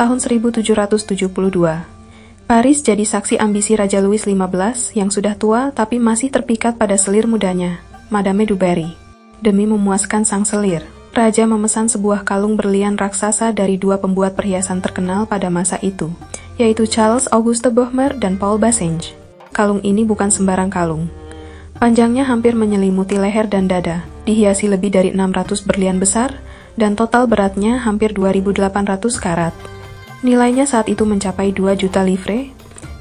Tahun 1772, Paris jadi saksi ambisi Raja Louis XV yang sudah tua tapi masih terpikat pada selir mudanya, Madame du Barry. Demi memuaskan sang selir, Raja memesan sebuah kalung berlian raksasa dari dua pembuat perhiasan terkenal pada masa itu, yaitu Charles Auguste Bohmer dan Paul Bassenge. Kalung ini bukan sembarang kalung. Panjangnya hampir menyelimuti leher dan dada, dihiasi lebih dari 600 berlian besar, dan total beratnya hampir 2.800 karat. Nilainya saat itu mencapai 2 juta livre,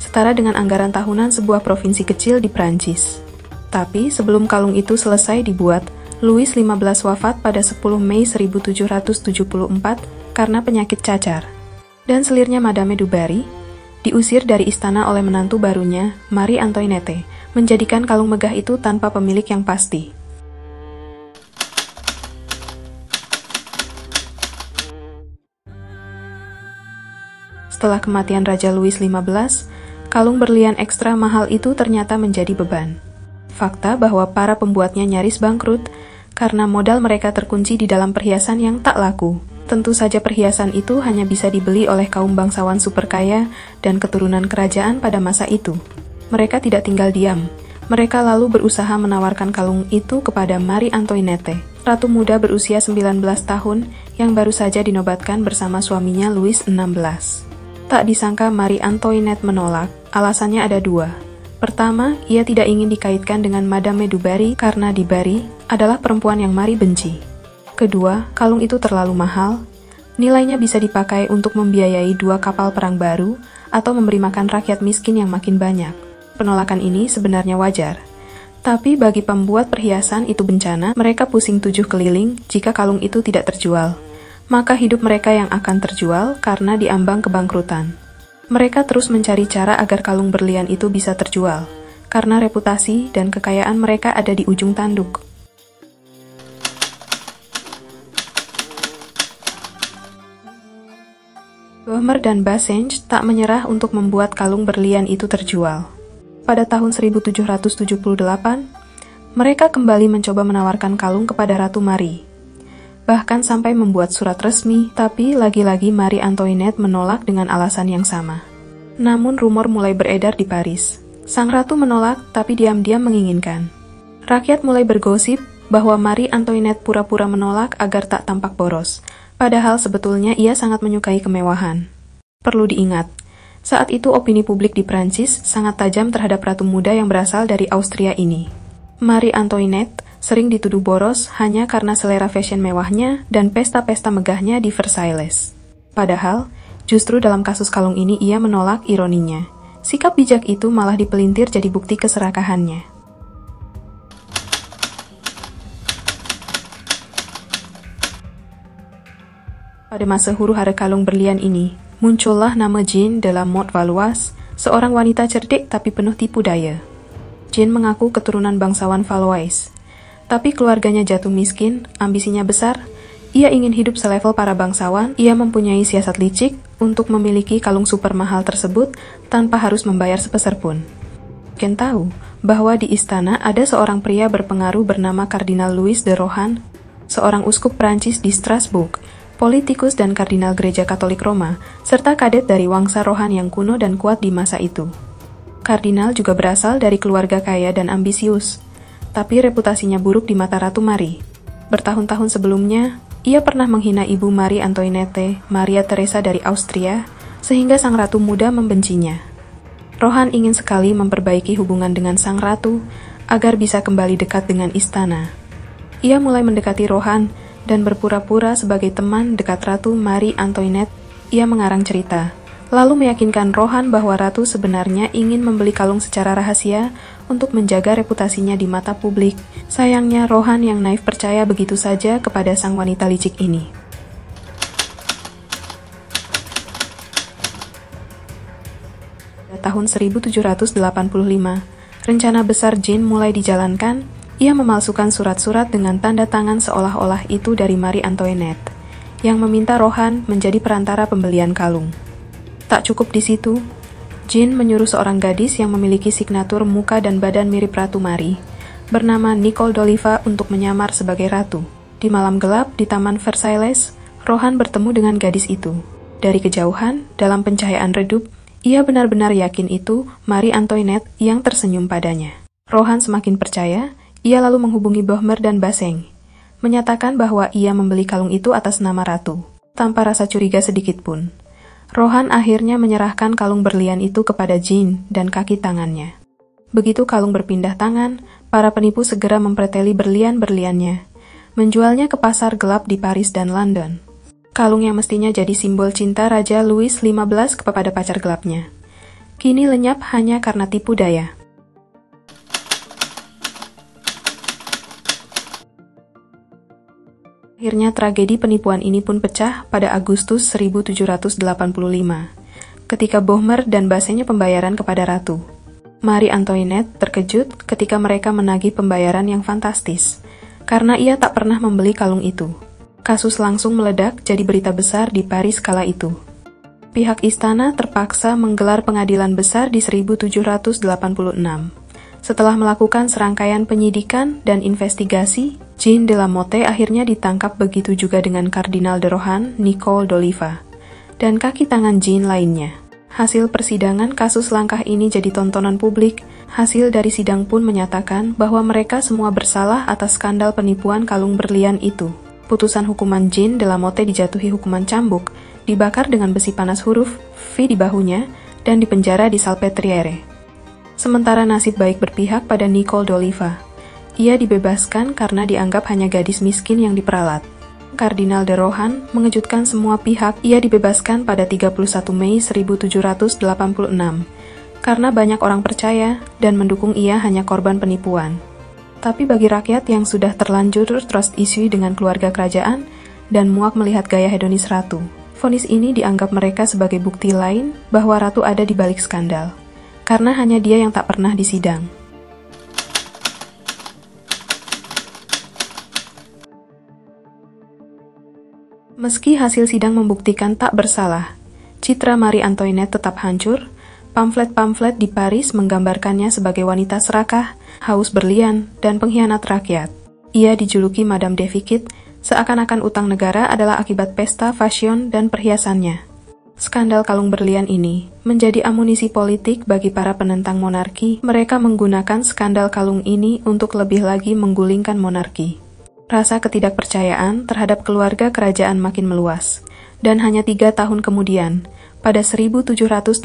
setara dengan anggaran tahunan sebuah provinsi kecil di Prancis. Tapi sebelum kalung itu selesai dibuat, Louis XV wafat pada 10 Mei 1774 karena penyakit cacar. Dan selirnya Madame du Barry diusir dari istana oleh menantu barunya, Marie Antoinette, menjadikan kalung megah itu tanpa pemilik yang pasti. Setelah kematian Raja Louis XV, kalung berlian ekstra mahal itu ternyata menjadi beban. Fakta bahwa para pembuatnya nyaris bangkrut karena modal mereka terkunci di dalam perhiasan yang tak laku. Tentu saja perhiasan itu hanya bisa dibeli oleh kaum bangsawan superkaya dan keturunan kerajaan pada masa itu. Mereka tidak tinggal diam. Mereka lalu berusaha menawarkan kalung itu kepada Marie Antoinette, ratu muda berusia 19 tahun yang baru saja dinobatkan bersama suaminya Louis XVI. Tak disangka Marie Antoinette menolak. Alasannya ada dua. Pertama, ia tidak ingin dikaitkan dengan Madame du Barry karena du Barry adalah perempuan yang Marie benci. Kedua, kalung itu terlalu mahal. Nilainya bisa dipakai untuk membiayai 2 kapal perang baru atau memberi makan rakyat miskin yang makin banyak. Penolakan ini sebenarnya wajar. Tapi bagi pembuat perhiasan itu bencana, mereka pusing 7 keliling jika kalung itu tidak terjual. Maka hidup mereka yang akan terjual karena diambang kebangkrutan. Mereka terus mencari cara agar kalung berlian itu bisa terjual, karena reputasi dan kekayaan mereka ada di ujung tanduk. Bohmer dan Bassenge tak menyerah untuk membuat kalung berlian itu terjual. Pada tahun 1778, mereka kembali mencoba menawarkan kalung kepada Ratu Marie. Bahkan sampai membuat surat resmi, tapi lagi-lagi Marie Antoinette menolak dengan alasan yang sama. Namun rumor mulai beredar di Paris. Sang ratu menolak, tapi diam-diam menginginkan. Rakyat mulai bergosip bahwa Marie Antoinette pura-pura menolak agar tak tampak boros, padahal sebetulnya ia sangat menyukai kemewahan. Perlu diingat, saat itu opini publik di Prancis sangat tajam terhadap ratu muda yang berasal dari Austria ini. Marie Antoinette sering dituduh boros hanya karena selera fashion mewahnya dan pesta-pesta megahnya di Versailles. Padahal, justru dalam kasus kalung ini ia menolak ironinya. Sikap bijak itu malah dipelintir jadi bukti keserakahannya. Pada masa huru-hara kalung berlian ini, muncullah nama Jeanne de la Motte Valois, seorang wanita cerdik tapi penuh tipu daya. Jeanne mengaku keturunan bangsawan Valois. Tapi keluarganya jatuh miskin, ambisinya besar, ia ingin hidup selevel para bangsawan, ia mempunyai siasat licik untuk memiliki kalung super mahal tersebut tanpa harus membayar sepeser pun. Mungkin tahu bahwa di istana ada seorang pria berpengaruh bernama Kardinal Louis de Rohan, seorang uskup Prancis di Strasbourg, politikus dan kardinal gereja Katolik Roma, serta kadet dari wangsa Rohan yang kuno dan kuat di masa itu. Kardinal juga berasal dari keluarga kaya dan ambisius, tapi reputasinya buruk di mata Ratu Marie. Bertahun-tahun sebelumnya, ia pernah menghina ibu Marie Antoinette, Maria Theresa dari Austria, sehingga sang ratu muda membencinya. Rohan ingin sekali memperbaiki hubungan dengan sang ratu, agar bisa kembali dekat dengan istana. Ia mulai mendekati Rohan, dan berpura-pura sebagai teman dekat Ratu Marie Antoinette. Ia mengarang cerita, lalu meyakinkan Rohan bahwa ratu sebenarnya ingin membeli kalung secara rahasia untuk menjaga reputasinya di mata publik. Sayangnya Rohan yang naif percaya begitu saja kepada sang wanita licik ini. Pada tahun 1785, rencana besar Jeanne mulai dijalankan. Ia memalsukan surat-surat dengan tanda tangan seolah-olah itu dari Marie Antoinette, yang meminta Rohan menjadi perantara pembelian kalung. Tak cukup di situ, Jeanne menyuruh seorang gadis yang memiliki signatur muka dan badan mirip Ratu Marie, bernama Nicole d'Oliva untuk menyamar sebagai ratu. Di malam gelap di Taman Versailles, Rohan bertemu dengan gadis itu. Dari kejauhan, dalam pencahayaan redup, ia benar-benar yakin itu Marie Antoinette yang tersenyum padanya. Rohan semakin percaya, ia lalu menghubungi Bohmer dan Baseng, menyatakan bahwa ia membeli kalung itu atas nama ratu, tanpa rasa curiga sedikit pun. Rohan akhirnya menyerahkan kalung berlian itu kepada Jean dan kaki tangannya. Begitu kalung berpindah tangan, para penipu segera mempreteli berlian-berliannya, menjualnya ke pasar gelap di Paris dan London. Kalung yang mestinya jadi simbol cinta Raja Louis XV kepada pacar gelapnya, kini lenyap hanya karena tipu daya. Akhirnya tragedi penipuan ini pun pecah pada Agustus 1785, ketika Bohmer dan Basenya pembayaran kepada ratu. Marie Antoinette terkejut ketika mereka menagih pembayaran yang fantastis, karena ia tak pernah membeli kalung itu. Kasus langsung meledak jadi berita besar di Paris kala itu. Pihak istana terpaksa menggelar pengadilan besar di 1786. Setelah melakukan serangkaian penyidikan dan investigasi, Jean de la Motte akhirnya ditangkap, begitu juga dengan Kardinal de Rohan, Nicole d'Oliva, dan kaki tangan Jean lainnya. Hasil persidangan kasus langkah ini jadi tontonan publik. Hasil dari sidang pun menyatakan bahwa mereka semua bersalah atas skandal penipuan kalung berlian itu. Putusan hukuman Jean de la Motte dijatuhi hukuman cambuk, dibakar dengan besi panas huruf V di bahunya, dan dipenjara di Salpêtrière. Sementara nasib baik berpihak pada Nicole d'Oliva. Ia dibebaskan karena dianggap hanya gadis miskin yang diperalat. Kardinal de Rohan mengejutkan semua pihak. Ia dibebaskan pada 31 Mei 1786, karena banyak orang percaya dan mendukung ia hanya korban penipuan. Tapi bagi rakyat yang sudah terlanjur trust issue dengan keluarga kerajaan dan muak melihat gaya hedonis ratu, vonis ini dianggap mereka sebagai bukti lain bahwa ratu ada di balik skandal, karena hanya dia yang tak pernah disidang. Meski hasil sidang membuktikan tak bersalah, citra Marie Antoinette tetap hancur. Pamflet-pamflet di Paris menggambarkannya sebagai wanita serakah, haus berlian, dan pengkhianat rakyat. Ia dijuluki Madame de Vicquet, seakan-akan utang negara adalah akibat pesta fashion dan perhiasannya. Skandal kalung berlian ini menjadi amunisi politik bagi para penentang monarki. Mereka menggunakan skandal kalung ini untuk lebih lagi menggulingkan monarki. Rasa ketidakpercayaan terhadap keluarga kerajaan makin meluas, dan hanya 3 tahun kemudian, pada 1789,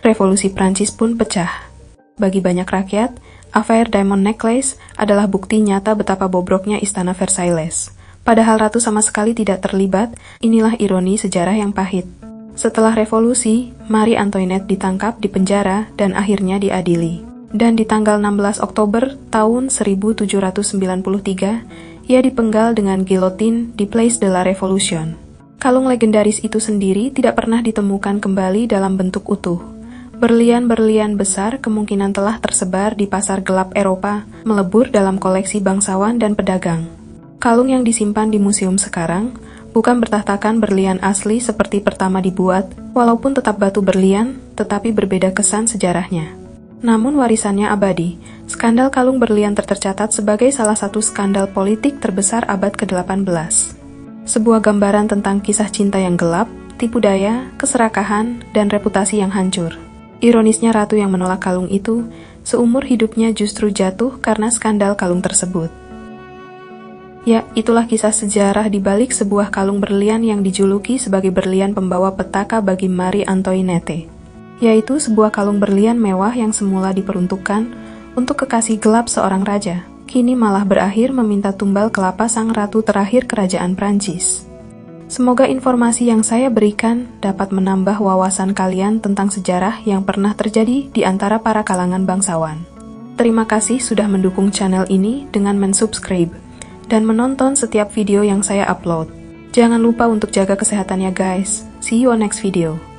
revolusi Prancis pun pecah. Bagi banyak rakyat, affair Diamond Necklace adalah bukti nyata betapa bobroknya Istana Versailles. Padahal ratu sama sekali tidak terlibat. Inilah ironi sejarah yang pahit. Setelah revolusi, Marie Antoinette ditangkap, dipenjara, dan akhirnya diadili. Dan di tanggal 16 Oktober tahun 1793, ia dipenggal dengan gilotin di Place de la Révolution. Kalung legendaris itu sendiri tidak pernah ditemukan kembali dalam bentuk utuh. Berlian-berlian besar kemungkinan telah tersebar di pasar gelap Eropa, melebur dalam koleksi bangsawan dan pedagang. Kalung yang disimpan di museum sekarang bukan bertahtakan berlian asli seperti pertama dibuat, walaupun tetap batu berlian, tetapi berbeda kesan sejarahnya. Namun warisannya abadi. Skandal kalung berlian tercatat sebagai salah satu skandal politik terbesar abad ke-18. Sebuah gambaran tentang kisah cinta yang gelap, tipu daya, keserakahan, dan reputasi yang hancur. Ironisnya ratu yang menolak kalung itu, seumur hidupnya justru jatuh karena skandal kalung tersebut. Ya, itulah kisah sejarah di balik sebuah kalung berlian yang dijuluki sebagai berlian pembawa petaka bagi Marie Antoinette, yaitu sebuah kalung berlian mewah yang semula diperuntukkan untuk kekasih gelap seorang raja, kini malah berakhir meminta tumbal kelapa sang ratu terakhir kerajaan Prancis. Semoga informasi yang saya berikan dapat menambah wawasan kalian tentang sejarah yang pernah terjadi di antara para kalangan bangsawan. Terima kasih sudah mendukung channel ini dengan mensubscribe dan menonton setiap video yang saya upload. Jangan lupa untuk jaga kesehatannya guys. See you on next video.